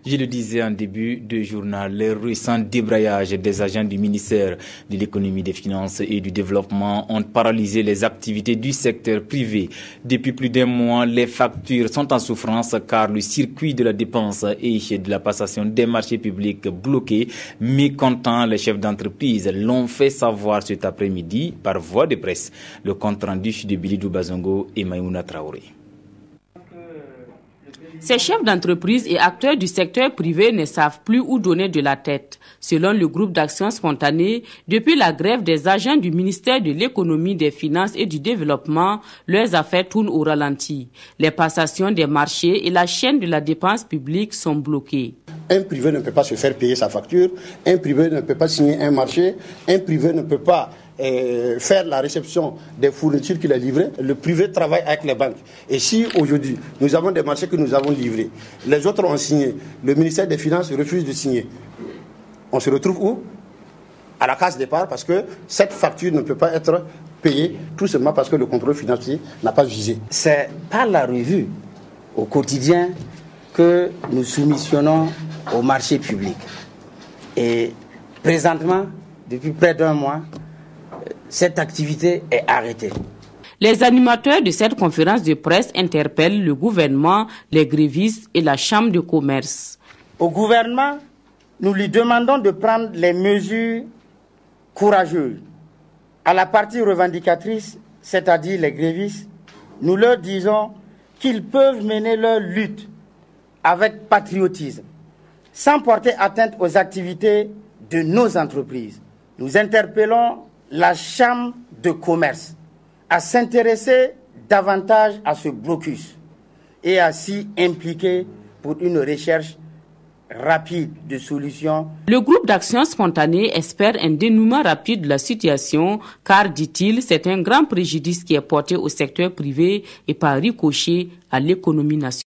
Je le disais en début de journal, les récents débrayages des agents du ministère de l'économie, des finances et du développement ont paralysé les activités du secteur privé. Depuis plus d'un mois, les factures sont en souffrance car le circuit de la dépense et de la passation des marchés publics bloqué. Mécontents, les chefs d'entreprise l'ont fait savoir cet après-midi par voie de presse. Le compte rendu de Bilidou Bazongo et Maïmouna Traoré. Ces chefs d'entreprise et acteurs du secteur privé ne savent plus où donner de la tête. Selon le groupe d'action spontanée, depuis la grève des agents du ministère de l'économie, des finances et du développement, leurs affaires tournent au ralenti. Les passations des marchés et la chaîne de la dépense publique sont bloquées. Un privé ne peut pas se faire payer sa facture, un privé ne peut pas signer un marché, un privé ne peut pas faire la réception des fournitures qu'il a livrées. Le privé travaille avec les banques. Et si aujourd'hui, nous avons des marchés que nous avons livrés, les autres ont signé, le ministère des Finances refuse de signer, on se retrouve où? À la case départ, parce que cette facture ne peut pas être payée, tout simplement parce que le contrôle financier n'a pas visé. C'est par la revue au quotidien que nous soumissionnons au marché public. Et présentement, depuis près d'un mois, cette activité est arrêtée. Les animateurs de cette conférence de presse interpellent le gouvernement, les grévistes et la chambre de commerce. Au gouvernement, nous lui demandons de prendre les mesures courageuses. À la partie revendicatrice, c'est-à-dire les grévistes, nous leur disons qu'ils peuvent mener leur lutte avec patriotisme, sans porter atteinte aux activités de nos entreprises. Nous interpellons la chambre de commerce à s'intéresser davantage à ce blocus et à s'y impliquer pour une recherche rapide de solutions. Le groupe d'action spontanée espère un dénouement rapide de la situation car, dit-il, c'est un grand préjudice qui est porté au secteur privé et par ricochet à l'économie nationale.